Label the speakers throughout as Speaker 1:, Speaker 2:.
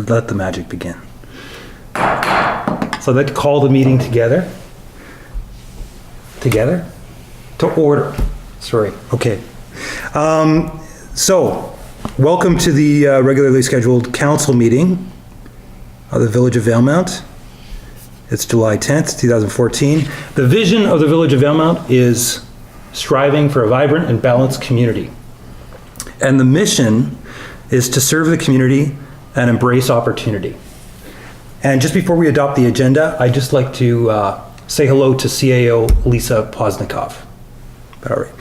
Speaker 1: let the magic begin. So I'd like to call the meeting together. To order. Sorry. Okay. So, welcome to the regularly scheduled council meeting of the Village of Valemount. It's July 10th, 2014. The vision of the Village of Valemount is striving for a vibrant and balanced community. And the mission is to serve the community and embrace opportunity. And just before we adopt the agenda, I'd just like to say hello to CAO Lisa Poznikov. All right.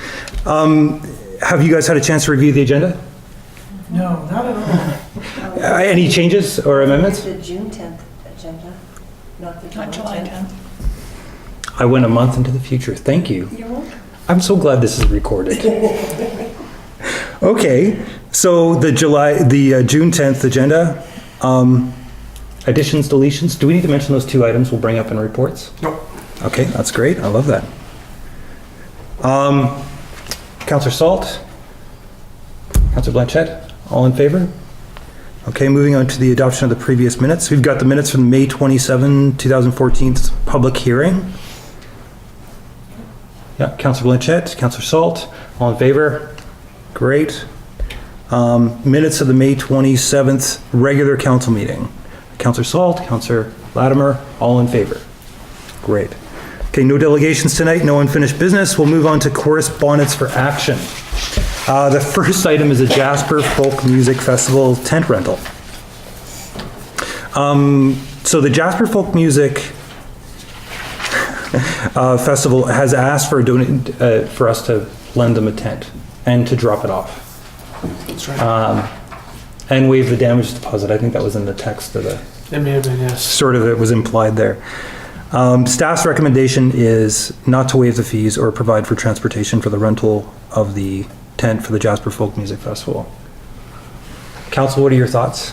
Speaker 1: Have you guys had a chance to review the agenda?
Speaker 2: No, not at all.
Speaker 1: Any changes or amendments?
Speaker 3: The June 10th agenda, not the July 10th.
Speaker 1: I went a month into the future. Thank you.
Speaker 3: You're welcome.
Speaker 1: I'm so glad this is recorded. Okay, so the June 10th agenda, additions, deletions. Do we need to mention those two items we'll bring up in reports?
Speaker 2: No.
Speaker 1: Okay, that's great. I love that. Councillor Salt, Councillor Blanchette, all in favor? Okay, moving on to the adoption of the previous minutes. We've got the minutes from May 27, 2014 public hearing. Yeah, Councillor Blanchette, Councillor Salt, all in favor? Great. Minutes of the May 27th regular council meeting. Councillor Salt, Councillor Latimer, all in favor? Great. Okay, no delegations tonight, no unfinished business. We'll move on to correspondence for action. The first item is a Jasper Folk Music Festival tent rental. So the Jasper Folk Music Festival has asked for for us to lend them a tent and to drop it off.
Speaker 2: That's right.
Speaker 1: And waive the damage deposit. I think that was in the text of the...
Speaker 2: It may have been, yes.
Speaker 1: Sort of, it was implied there. Staff's recommendation is not to waive the fees or provide for transportation for the rental of the tent for the Jasper Folk Music Festival. Council, what are your thoughts?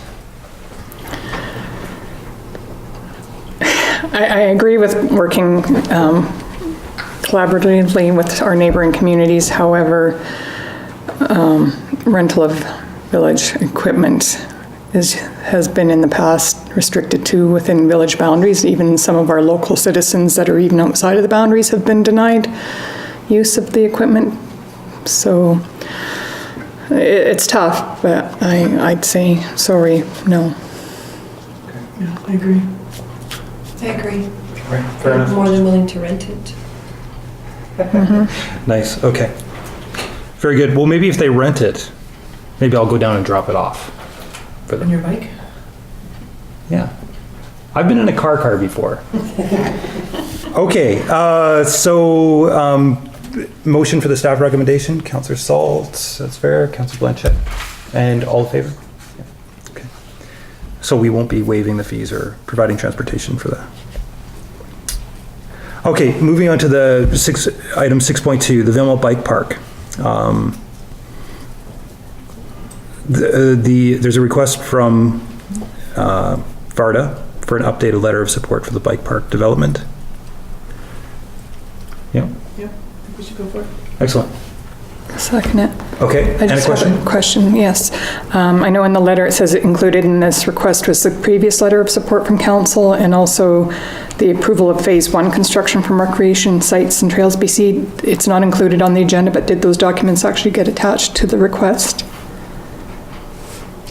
Speaker 4: I agree with working collaboratively with our neighboring communities. However, rental of village equipment has been in the past restricted to within village boundaries. Even some of our local citizens that are even outside of the boundaries have been denied use of the equipment. So it's tough, but I'd say, sorry, no.
Speaker 2: Yeah, I agree.
Speaker 3: I agree.
Speaker 1: Right, fair enough.
Speaker 3: More than willing to rent it.
Speaker 1: Nice, okay. Very good. Well, maybe if they rent it, maybe I'll go down and drop it off for
Speaker 2: On
Speaker 1: them.
Speaker 2: your bike?
Speaker 1: Yeah. I've been in a car before. Okay, motion for the staff recommendation, Councillor Salt, that's fair, Councillor Blanchette, and all in favor? Yeah. Okay. So we won't be waiving the fees or providing transportation for that. Okay, moving on to the item 6.2, the Valemount Bike Park. There's a request from VARDA for an updated letter of support for the bike park development. Yeah.
Speaker 2: Yeah, I think we should go for it.
Speaker 1: Excellent.
Speaker 4: Second it.
Speaker 1: Okay,
Speaker 4: I
Speaker 1: and a
Speaker 4: just
Speaker 1: question?
Speaker 4: have a question, yes. I know in the letter it says it included in this request was the previous letter of support from council and also the approval of phase 1 construction from Recreation Sites and Trails BC. It's not included on the agenda, but did those documents actually get attached to the request?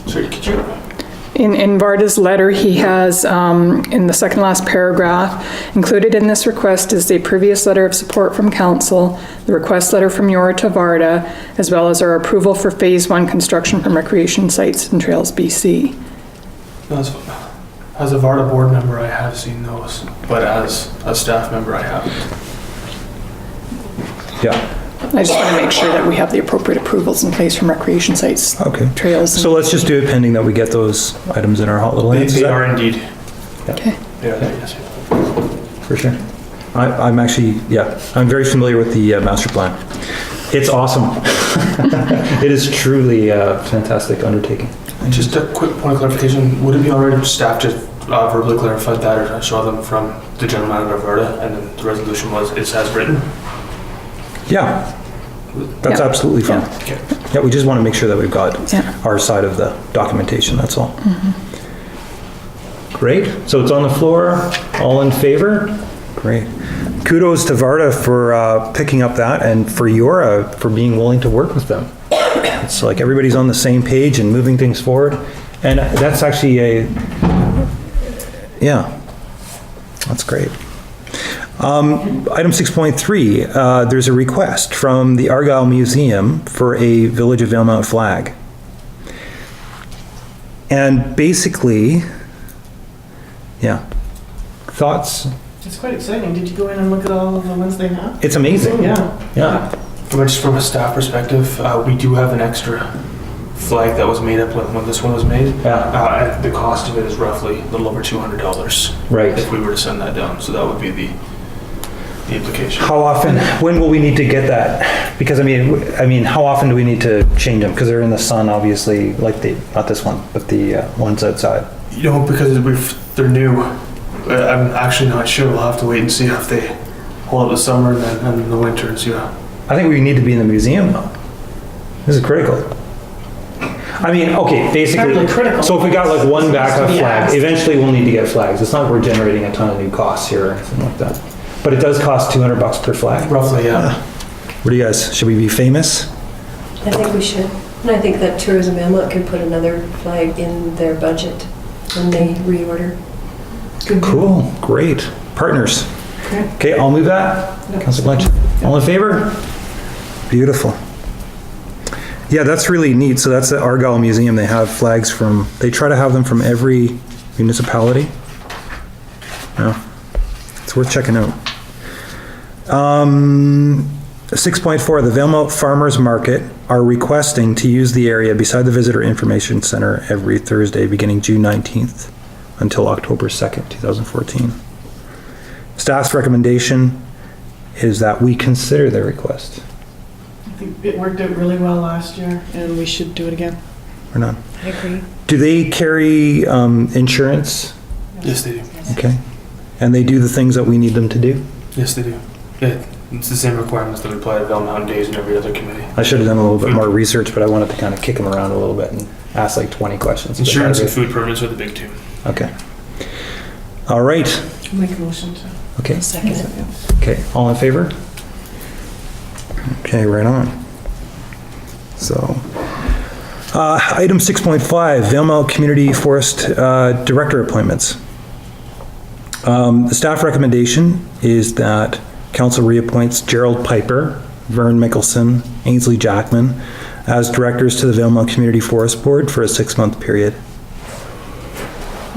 Speaker 2: Sorry, could you?
Speaker 4: In Varda's letter, he has, in the second last paragraph, included in this request is the previous letter of support from council, the request letter from Yora to Varda, as well as our approval for phase 1 construction from Recreation Sites and Trails BC.
Speaker 2: As a VARDA board member, I have seen those, but as a staff member, I haven't.
Speaker 1: Yeah.
Speaker 4: I just want to make sure that we have the appropriate approvals in place from Recreation Sites,
Speaker 1: Okay.
Speaker 4: Trails.
Speaker 1: So let's just do it pending that we get those items in our hot little hands.
Speaker 2: They are indeed.
Speaker 4: Okay.
Speaker 2: They are, yes.
Speaker 1: For sure. I'm actually, yeah, I'm very familiar with the master plan. It's awesome. It is truly a fantastic undertaking.
Speaker 2: Just a quick point of clarification. Would it be all right if staff just verbally clarified that or show them from the general manager of VARDA and then the resolution was it's as written?
Speaker 1: Yeah, that's
Speaker 4: Yeah.
Speaker 1: absolutely fine.
Speaker 4: Yeah.
Speaker 2: Okay.
Speaker 1: Yeah, we just want to make sure that we've got
Speaker 4: Yeah.
Speaker 1: our side of the documentation, that's all. Great. So it's on the floor. All in favor? Great. Kudos to Varda for picking up that, and for Yora for being willing to work with them. It's like everybody's on the same page and moving things forward. And that's actually yeah, that's great. Item 6.3, there's a request from the Argyle Museum for a Village of Valemount flag. And basically, yeah, thoughts?
Speaker 5: It's quite exciting. Did you go in and look at all of the ones they have?
Speaker 1: It's amazing.
Speaker 5: Yeah.
Speaker 2: From a staff perspective, we do have an extra flag that was made up when this one was made.
Speaker 1: Yeah.
Speaker 2: And the cost of it is roughly a little over $200.
Speaker 1: Right.
Speaker 2: If we were to send that down, so that would be the implication.
Speaker 1: How often, when will we need to get that? Because I mean, how often do we need to change them? Because they're in the sun, obviously, like not this one, but the ones outside.
Speaker 2: You know, because they're new. I'm actually not sure. We'll have to wait and see if they hold up the summer and the winter and see how.
Speaker 1: I think we need to be in the museum though. This is critical. I mean, okay, basically,
Speaker 5: Certainly critical.
Speaker 1: so if we got like one backup
Speaker 5: Yeah.
Speaker 1: flag, eventually we'll need to get flags. It's not like we're generating a ton of new costs here or anything like that. But it does cost $200 per flag.
Speaker 2: Roughly, yeah.
Speaker 1: What do you guys, should we be famous?
Speaker 3: I think we should. And I think that Tourism Valemount can put another flag in their budget when they reorder.
Speaker 1: Cool, great. Partners. Okay, I'll move that. Councillor Blanchette. All in favor? Beautiful. Yeah, that's really neat. So that's the Argyle Museum. They have flags they try to have them from every municipality. Yeah, it's worth checking out. 6.4, the Valemount Farmers Market are requesting to use the area beside the Visitor Information Center every Thursday beginning June 19th until October 2nd, 2014. Staff's recommendation is that we consider their request.
Speaker 5: I think it worked out really well last year, and we should do it again.
Speaker 1: Or not?
Speaker 3: I agree.
Speaker 1: Do they carry insurance?
Speaker 2: Yes, they do.
Speaker 1: Okay. And they do the things that we need them to do?
Speaker 2: Yes, they do. It's the same requirements that we apply to Valemount Days and every other committee.
Speaker 1: I should have done a little bit more research, but I wanted to kind of kick them around a little bit and ask like 20 questions.
Speaker 2: Insurance and food permits are the big two.
Speaker 1: Okay. All right.
Speaker 5: I'll make a motion to.
Speaker 1: Okay.
Speaker 3: Second.
Speaker 1: Okay. All in favor? Okay, right on. So, item 6.5, Valemount Community Forest Director appointments. The staff recommendation is that council reappoints Gerald Piper, Vern Mickelson, Ainsley Jackman as directors to the Valemount Community Forest Board for a 6-month period.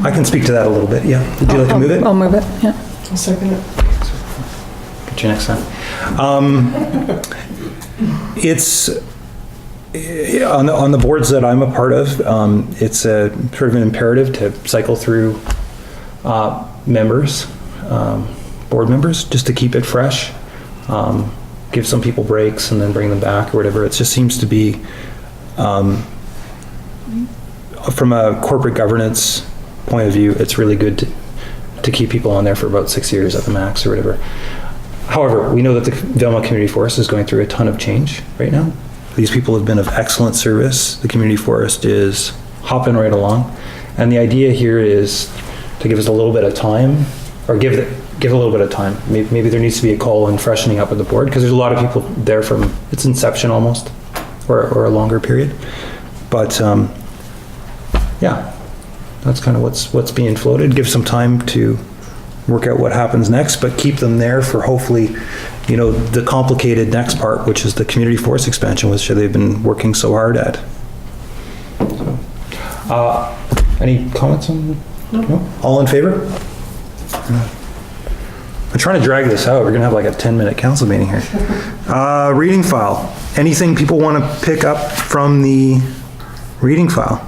Speaker 1: I can speak to that a little bit, yeah. Would you like to move it?
Speaker 4: I'll move it, yeah.
Speaker 5: I'll second it.
Speaker 1: Get you next time. It's, on the boards that I'm a part of, it's a sort of an imperative to cycle through members, board members, just to keep it fresh. Give some people breaks and then bring them back or whatever. It just seems to be, from a corporate governance point of view, it's really good to keep people on there for about 6 years at the max or whatever. However, we know that the Valemount Community Forest is going through a ton of change right now. These people have been of excellent service. The community forest is hopping right along. And the idea here is to give us a little bit of time, or give a little bit of time. Maybe there needs to be a call and freshening up of the board, because there's a lot of people there from its inception almost, or a longer period. But yeah, that's kind of what's being floated. Give some time to work out what happens next, but keep them there for hopefully, the complicated next part, which is the community forest expansion, which they've been working so hard at. So, any comments on? No? All in favor? I'm trying to drag this out. We're gonna have like a 10-minute council meeting here. Reading file. Anything people want to pick up from the reading file?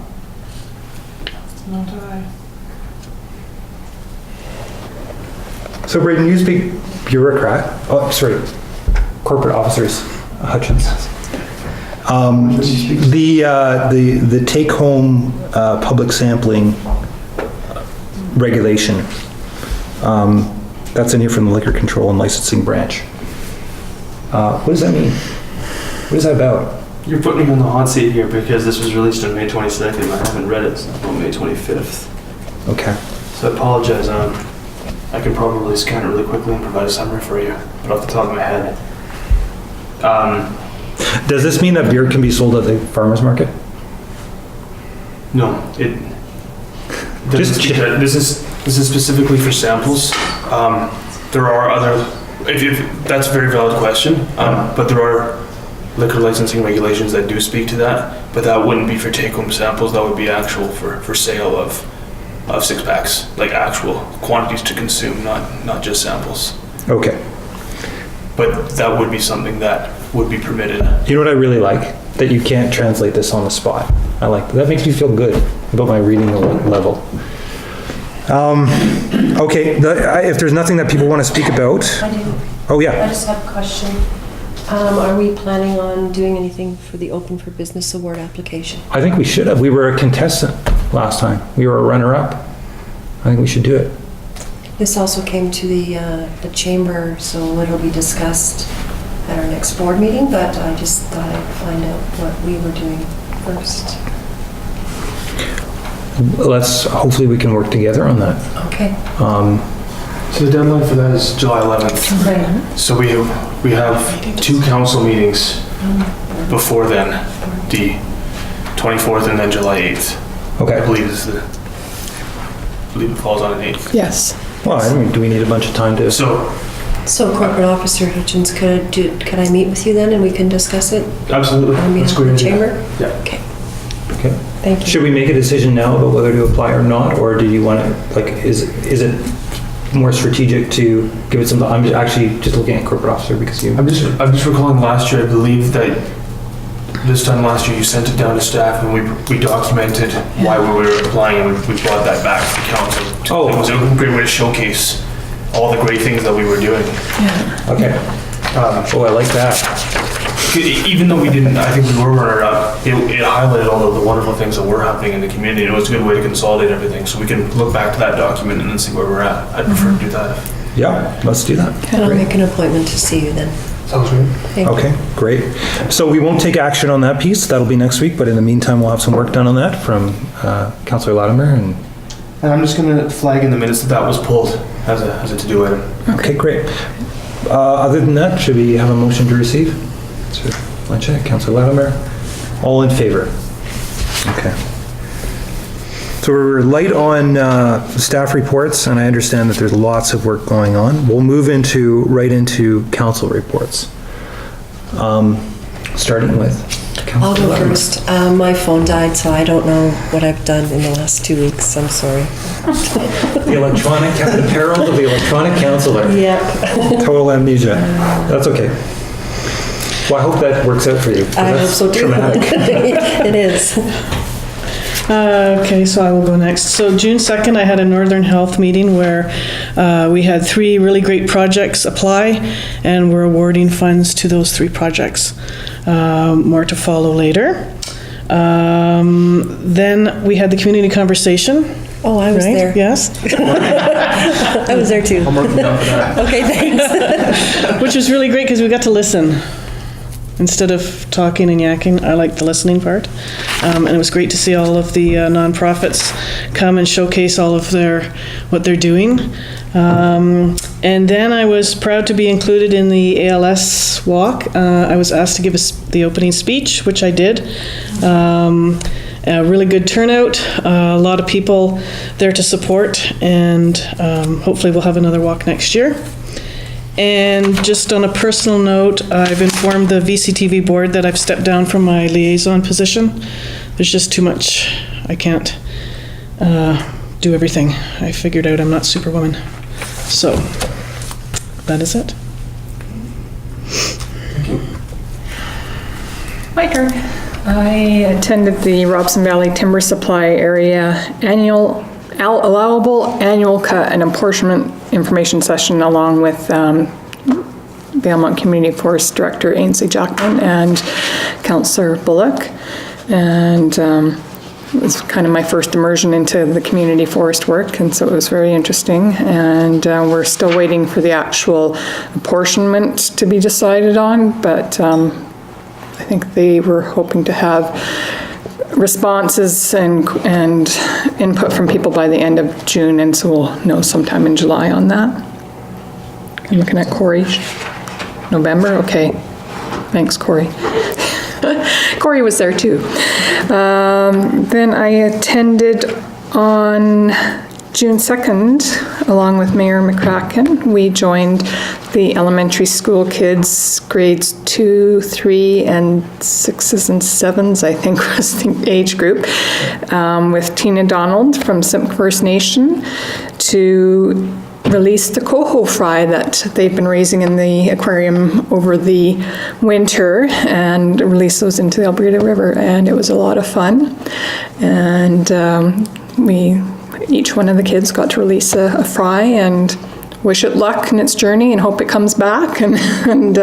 Speaker 5: Not I.
Speaker 1: So Braden, you speak bureaucrat. Oh, sorry, corporate officers, Hutchins. The take-home public sampling regulation. That's in here from the Liquor Control and Licensing Branch. What does that mean? What is that about?
Speaker 2: You're putting me on the hot seat here because this was released on May 22nd. I haven't read it until May 25th.
Speaker 1: Okay.
Speaker 2: So I apologize. I can probably scan it really quickly and provide a summary for you, but off the top of my head.
Speaker 1: Does this mean that beer can be sold at the farmer's market?
Speaker 2: No, it.
Speaker 1: Just
Speaker 2: This is specifically for samples. There are other. If that's a very valid question, but there are liquor licensing regulations that do speak to that. But that wouldn't be for take-home samples. That would be actual for sale of six-packs, like actual quantities to consume, not just samples.
Speaker 1: Okay.
Speaker 2: But that would be something that would be permitted.
Speaker 1: You know what I really like? That you can't translate this on the spot. I like that. That makes me feel good about my reading level. Okay, if there's nothing that people want to speak about.
Speaker 3: I do.
Speaker 1: Oh,
Speaker 3: I
Speaker 1: yeah.
Speaker 3: just have a question. Are we planning on doing anything for the Open for Business Award application?
Speaker 1: I think we should have. We were a contestant last time. We were a runner-up. I think we should do it.
Speaker 3: This also came to the chamber, so it'll be discussed at our next board meeting, but I just thought I'd find out what we were doing first.
Speaker 1: Hopefully we can work together on that.
Speaker 3: Okay.
Speaker 2: So the deadline for that is July 11th.
Speaker 3: Right.
Speaker 2: So we have 2 council meetings before then, the 24th and then July 8th. I
Speaker 1: Okay.
Speaker 2: believe I believe it falls on an 8th.
Speaker 4: Yes.
Speaker 1: Well, I mean, do we need a bunch of time to?
Speaker 2: So
Speaker 3: So Corporate Officer Hutchins, could I meet with you then and we can discuss it
Speaker 2: absolutely.
Speaker 3: on
Speaker 2: Let's
Speaker 3: behalf
Speaker 2: go
Speaker 3: of the
Speaker 2: ahead.
Speaker 3: chamber?
Speaker 2: Yeah.
Speaker 3: Okay,
Speaker 1: Okay.
Speaker 3: thank you.
Speaker 1: Should we make a decision now about whether to apply or not, or do you want to, like, is it more strategic to give it some, I'm actually just looking at corporate officer because you.
Speaker 2: I'm just recalling last year, I believe that this time last year you sent it down to staff and we documented why we were applying and we brought that back to the council.
Speaker 1: Oh.
Speaker 2: It was a great way to showcase all the great things that we were doing.
Speaker 1: Okay. Oh, I like that.
Speaker 2: Even though we didn't, I think we were runner-up, it highlighted all of the wonderful things that were happening in the community. And it was a good way to consolidate everything, so we can look back to that document and then see where we're at. I'd prefer to do that.
Speaker 1: Yeah, let's do that.
Speaker 3: And I'll make an appointment to see you then.
Speaker 2: Sounds good.
Speaker 3: Thank you.
Speaker 1: Okay, great. So we won't take action on that piece. That'll be next week, but in the meantime, we'll have some work done on that from Councillor Latimer and.
Speaker 2: And I'm just gonna flag in the minutes that was pulled as a to-do item.
Speaker 1: Okay, great. Other than that, should we have a motion to receive? Sir Blanchette, Councillor Latimer, all in favor? Okay. So we're light on staff reports, and I understand that there's lots of work going on. We'll move right into council reports. Starting with
Speaker 3: I'll
Speaker 1: Councillor
Speaker 3: go
Speaker 1: Latimer.
Speaker 3: first. My phone died, so I don't know what I've done in the last 2 weeks. I'm sorry.
Speaker 1: The electronic, the perils of the electronic councillor.
Speaker 3: Yeah.
Speaker 1: Total amnesia. That's okay. Well, I hope that works out for you. 'cause
Speaker 3: I hope
Speaker 1: that's
Speaker 3: so too.
Speaker 1: traumatic.
Speaker 3: It is.
Speaker 5: Okay, so I will go next. So June 2nd, I had a Northern Health meeting where we had 3 really great projects apply, and we're awarding funds to those 3 projects. More to follow later. Then we had the community conversation.
Speaker 3: Oh, I was
Speaker 5: Right?
Speaker 3: there.
Speaker 5: Yes.
Speaker 3: I was there too.
Speaker 2: I'm working down for that.
Speaker 3: Okay, thanks.
Speaker 5: Which was really great because we got to listen. Instead of talking and yakking, I liked the listening part. And it was great to see all of the nonprofits come and showcase all of what they're doing. And then I was proud to be included in the ALS walk. I was asked to give the opening speech, which I did. A really good turnout, a lot of people there to support, and hopefully we'll have another walk next year. And just on a personal note, I've informed the VCTV board that I've stepped down from my liaison position. There's just too much. I can't do everything. I figured out I'm not Superwoman. So, that is it.
Speaker 4: My turn. I attended the Robson Valley Timber Supply Area allowable annual cut and apportionment information session along with Valemount Community Forest Director Yanciw Jackman and Councillor Bullock. And it was kind of my first immersion into the community forest work, and so it was very interesting. And we're still waiting for the actual apportionment to be decided on, but I think they were hoping to have responses and input from people by the end of June, and so we'll know sometime in July on that. I'm looking at Corey. November, okay. Thanks, Corey. Corey was there too. Then I attended on June 2nd, along with Mayor McCracken. We joined the elementary school kids, grades 2, 3, and 6s and 7s, I think was the age group, with Tina Donald from Simpcw First Nation to release the coho fry that they've been raising in the aquarium over the winter and release those into the Alberta River. And it was a lot of fun. And each one of the kids got to release a fry and wish it luck in its journey and hope it comes back. And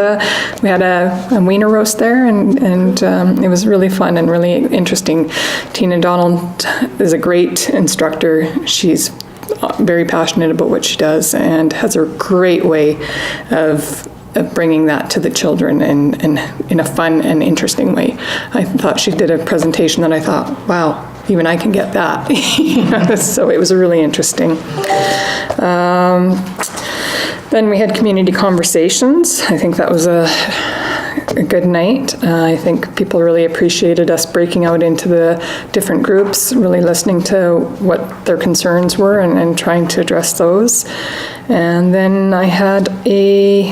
Speaker 4: we had a wiener roast there, and it was really fun and really interesting. Tina Donald is a great instructor. She's very passionate about what she does and has a great way of bringing that to the children in a fun and interesting way. I thought she did a presentation that I thought, wow, even I can get that. So it was really interesting. Then we had community conversations. I think that was a good night. I think people really appreciated us breaking out into the different groups, really listening to what their concerns were and trying to address those. And then I had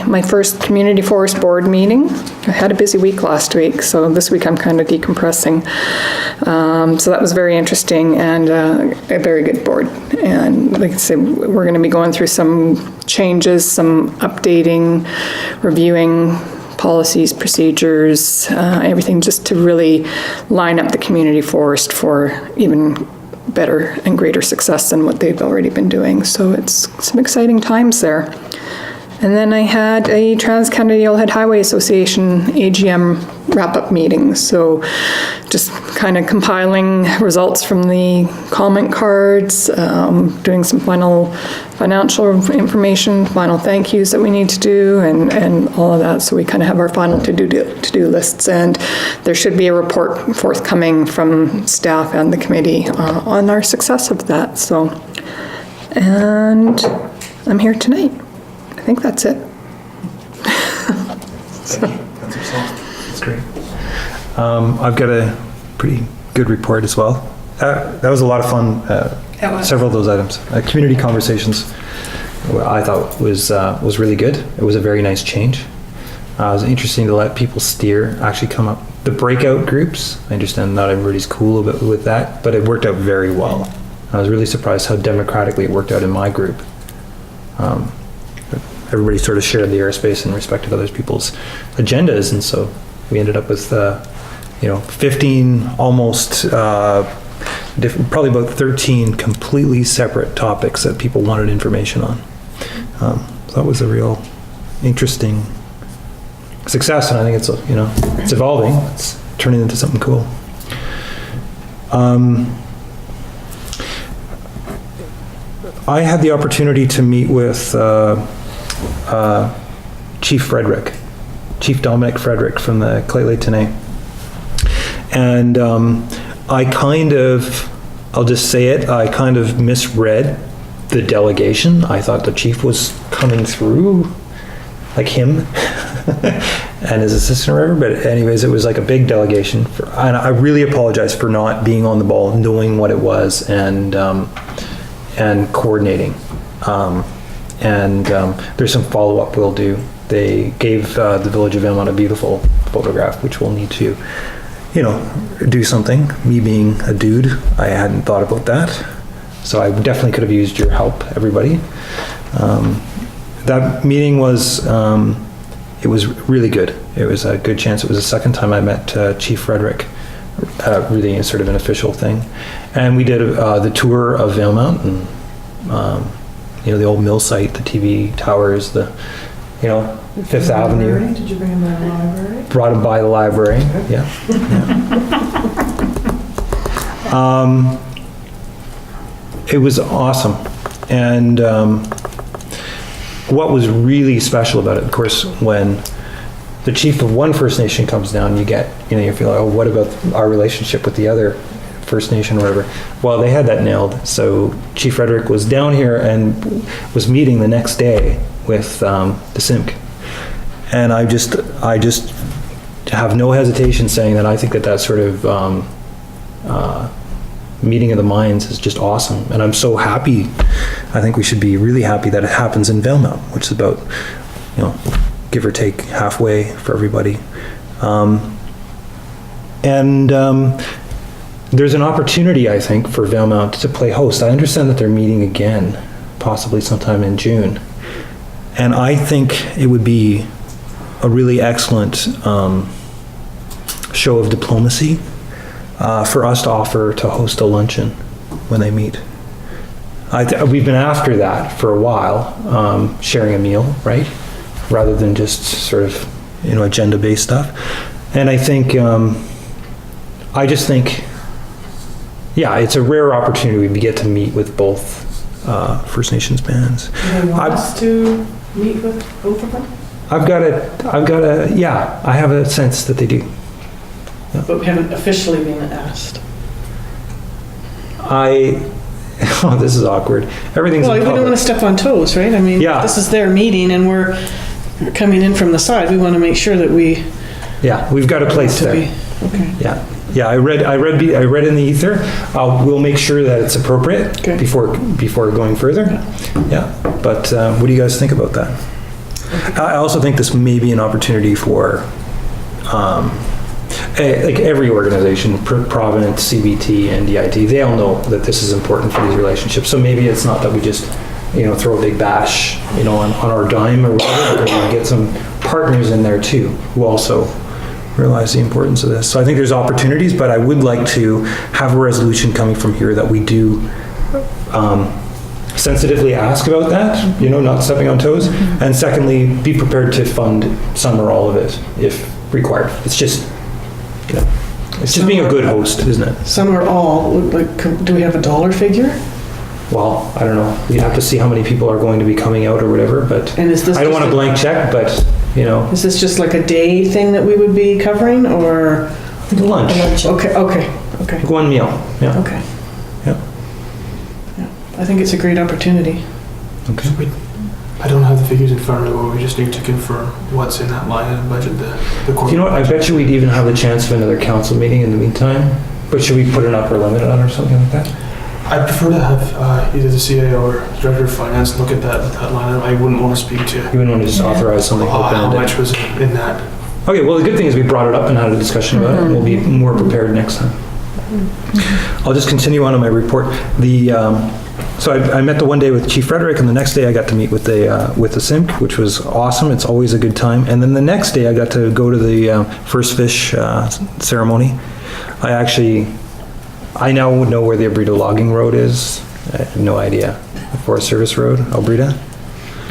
Speaker 4: my first community forest board meeting. I had a busy week last week, so this week I'm kind of decompressing. So that was very interesting and a very good board. And like I said, we're going to be going through some changes, some updating, reviewing policies, procedures, everything just to really line up the community forest for even better and greater success than what they've already been doing. So it's some exciting times there. And then I had a Trans-Canada Yellowhead Highway Association AGM wrap-up meeting. So just kind of compiling results from the comment cards, doing some final financial information, final thank yous that we need to do, and all of that. So we kind of have our final to-do lists, and there should be a report forthcoming from staff and the committee on our success of that. So, and I'm here tonight. I think that's it.
Speaker 1: That's great. I've got a pretty good report as well. That was a lot of fun. Several of those items. Community conversations, I thought was really good. It was a very nice change. It was interesting to let people actually come up. The breakout groups, I understand not everybody's cool with that, but it worked out very well. I was really surprised how democratically it worked out in my group. Everybody sort of shared the airspace and respected other people's agendas, and so we ended up with 15 almost probably about 13 completely separate topics that people wanted information on. So that was a real interesting success, and I think it's evolving. It's turning into something cool. I had the opportunity to meet with Chief Dominic Frederick from the Clayleigh Tenay. And I'll just say it, I kind of misread the delegation. I thought the chief was coming through, like him, and his assistant or whatever, but anyways, it was like a big delegation. And I really apologize for not being on the ball, knowing what it was, and coordinating. There's some follow-up we'll do. They gave the Village of Valemount a beautiful photograph, which we'll need to, do something. Me being a dude, I hadn't thought about that. So I definitely could have used your help, everybody. That meeting was, it was really good. It was a good chance. It was the second time I met Chief Frederick, really sort of an official thing. And we did the tour of Valemount and, the old mill site, the TV towers, the, Fifth Avenue.
Speaker 5: Did you bring him by the library?
Speaker 1: Brought him by the library, yeah. It was awesome. And what was really special about it, of course, when the chief of one First Nation comes down, you feel like, oh, what about our relationship with the other First Nation or whatever? Well, they had that nailed. So Chief Frederick was down here and was meeting the next day with the SIMC. And I just have no hesitation saying that I think that sort of meeting of the minds is just awesome. And I'm so happy. I think we should be really happy that it happens in Valemount, which is about, give or take halfway for everybody. There's an opportunity, I think, for Valemount to play host. I understand that they're meeting again, possibly sometime in June. And I think it would be a really excellent show of diplomacy for us to offer to host a luncheon when they meet. We've been after that for a while, sharing a meal, right? Rather than just sort of, agenda-based stuff. And I think, it's a rare opportunity we get to meet with both First Nations bands.
Speaker 5: Do they want us to meet with both of them?
Speaker 1: I have a sense that they do.
Speaker 5: But we haven't officially been asked.
Speaker 1: This is awkward. Everything's
Speaker 5: Well,
Speaker 1: in
Speaker 5: we don't want
Speaker 1: public.
Speaker 5: to step on toes, right? I mean,
Speaker 1: Yeah.
Speaker 5: this is their meeting and we're coming in from the side. We want to make sure that we
Speaker 1: Yeah, we've got a place
Speaker 5: to
Speaker 1: there.
Speaker 5: be, okay.
Speaker 1: Yeah, I read in the ether. We'll make sure that it's appropriate
Speaker 5: Okay.
Speaker 1: before going further. Yeah, but what do you guys think about that? I also think this may be an opportunity for, like every organization, Providence, CBT, and DIT, they all know that this is important for these relationships. So maybe it's not that we just, throw a big bash, on our dime or whatever, but we get some partners in there too, who also realize the importance of this. So I think there's opportunities, but I would like to have a resolution coming from here that we do sensitively ask about that, not stepping on toes. And secondly, be prepared to fund some or all of it if required. It's just, it's just being a good host, isn't it?
Speaker 5: Some or all, do we have a dollar figure?
Speaker 1: Well, I don't know. We'd have to see how many people are going to be coming out or whatever, but
Speaker 5: And is this
Speaker 1: I don't
Speaker 5: just
Speaker 1: want a blank check, but,
Speaker 5: Is this just like a day thing that we would be covering or?
Speaker 1: lunch,
Speaker 5: Okay.
Speaker 1: one meal, yeah.
Speaker 5: Okay.
Speaker 1: Yeah.
Speaker 5: Yeah. I think it's a great opportunity.
Speaker 1: Okay.
Speaker 2: I don't have the figures in front of me, but we just need to confirm what's in that line item budget, the corporate.
Speaker 1: You know what, I bet you we'd even have the chance of another council meeting in the meantime, but should we put an upper limit on or something like that?
Speaker 2: I prefer to have either the CIO or Director of Finance look at that line item. I wouldn't want to speak to
Speaker 1: You wouldn't want to just authorize something
Speaker 2: how
Speaker 1: open-ended?
Speaker 2: much was in that.
Speaker 1: Okay, well, the good thing is we brought it up and had a discussion about it, and we'll be more prepared next time. I'll just continue on in my report. So I met the one day with Chief Frederick, and the next day I got to meet with the SIMC, which was awesome. It's always a good time. And then the next day I got to go to the First Fish ceremony. I now know where the Albreda Logging Road is. I have no idea. The Forest Service Road, Albreda.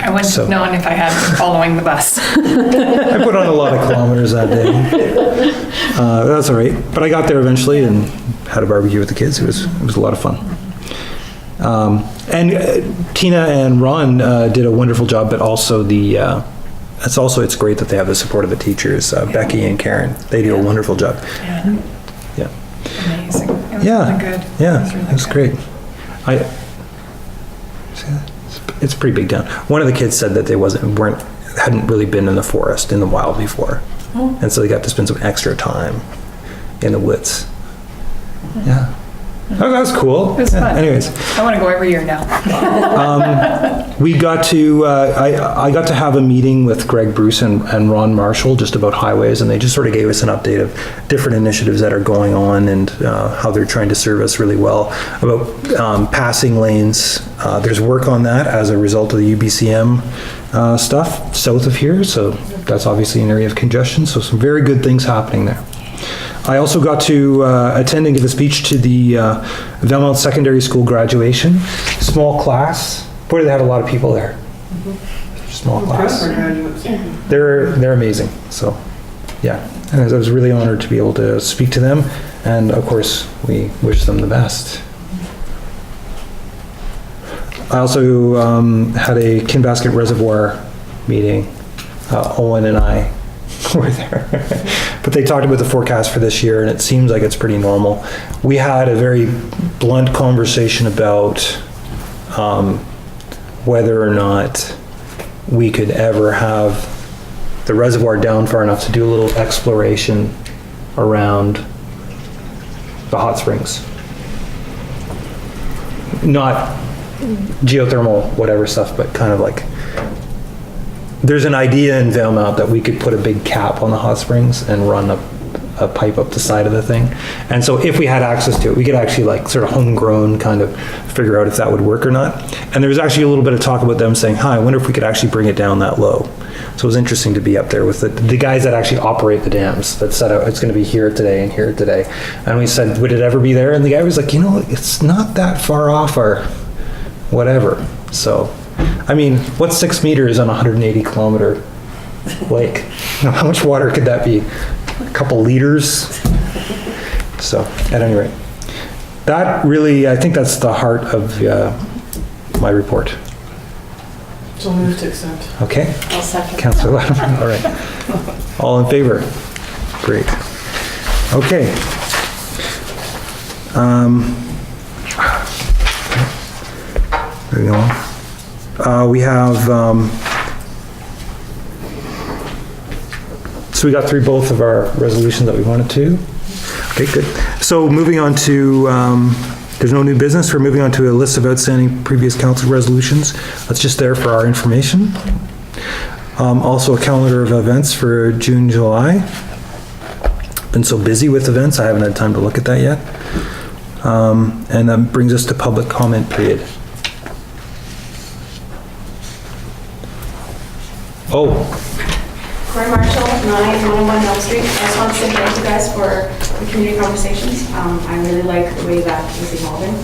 Speaker 6: I wouldn't
Speaker 1: So-
Speaker 6: have known if I had been following the bus.
Speaker 1: I put on a lot of kilometers that day. That's all right. But I got there eventually and had a barbecue with the kids. It was a lot of fun. And Tina and Ron did a wonderful job, but also it's great that they have the support of the teachers, Becky and Karen. They do a wonderful job. Yeah.
Speaker 6: Amazing. It was
Speaker 1: Yeah.
Speaker 6: really good.
Speaker 1: Yeah,
Speaker 6: It was really
Speaker 1: that's
Speaker 6: good.
Speaker 1: great. It's a pretty big town. One of the kids said that they hadn't really been in the forest, in the wild before.
Speaker 6: Oh.
Speaker 1: And so they got to spend some extra time in the woods. Yeah. Oh, that was cool.
Speaker 6: It was
Speaker 1: Yeah,
Speaker 6: fun.
Speaker 1: anyways.
Speaker 6: I want to go every year now.
Speaker 1: We got to, I got to have a meeting with Greg Bruce and Ron Marshall just about highways, and they just sort of gave us an update of different initiatives that are going on and how they're trying to serve us really well. About passing lanes, there's work on that as a result of the UBCM stuff south of here, so that's obviously an area of congestion, so some very good things happening there. I also got to attend and give a speech to the Valemount Secondary School graduation. Small class. Boy, they had a lot of people there. Small class. They're amazing. So, yeah. And I was really honored to be able to speak to them. And of course, we wish them the best. I also had a Kinbasket Reservoir meeting. Owen and I were there. But they talked about the forecast for this year, and it seems like it's pretty normal. We had a very blunt conversation about whether or not we could ever have the reservoir down far enough to do a little exploration around the hot springs. Not geothermal, whatever stuff, but kind of like, there's an idea in Valemount that we could put a big cap on the hot springs and run a pipe up the side of the thing. And so if we had access to it, we could actually like sort of homegrown kind of figure out if that would work or not. And there was actually a little bit of talk about them saying, I wonder if we could actually bring it down that low. So it was interesting to be up there with the guys that actually operate the dams that set out, it's gonna be here today and here today. And we said, would it ever be there? And the guy was like, it's not that far off our whatever. So, I mean, what's 6 meters on a 180 kilometer lake? How much water could that be? A couple liters? So, at any rate, that really, I think that's the heart of my report.
Speaker 5: So move to accept.
Speaker 1: Okay?
Speaker 3: I'll second.
Speaker 1: Councillor Latimer, all right. All in favor? Great. Okay. There we go. We have, so we got through both of our resolutions that we wanted to. Okay, good. So moving on to, there's no new business. We're moving on to a list of outstanding previous council resolutions. That's just there for our information. Also a calendar of events for June, July. Been so busy with events, I haven't had time to look at that yet. And that brings us to public comment period.
Speaker 7: Corey Marshall, 911 Elm Street. I just want to say thank you guys for the community conversations. I really like the way that is evolving.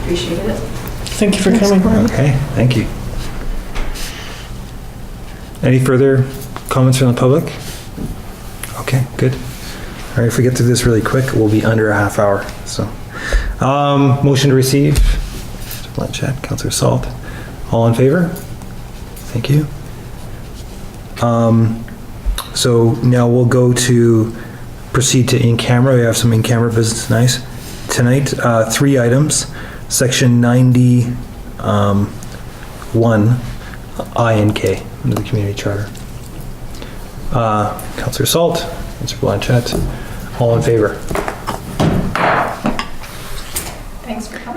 Speaker 7: Appreciate it.
Speaker 5: Thank you for coming.
Speaker 1: Okay, thank you. Any further comments from the public? Okay, good. All right, if we get through this really quick, we'll be under a half hour, so. Motion to receive, Mr. Blanchette, Councillor Salt. All in favor? Thank you. So now we'll go to proceed to in-camera. We have some in-camera business tonight. 3 items, section 90, 1, I and K under the community charter. Councillor Salt, Mr. Blanchette, all in favor?
Speaker 6: Thanks for coming.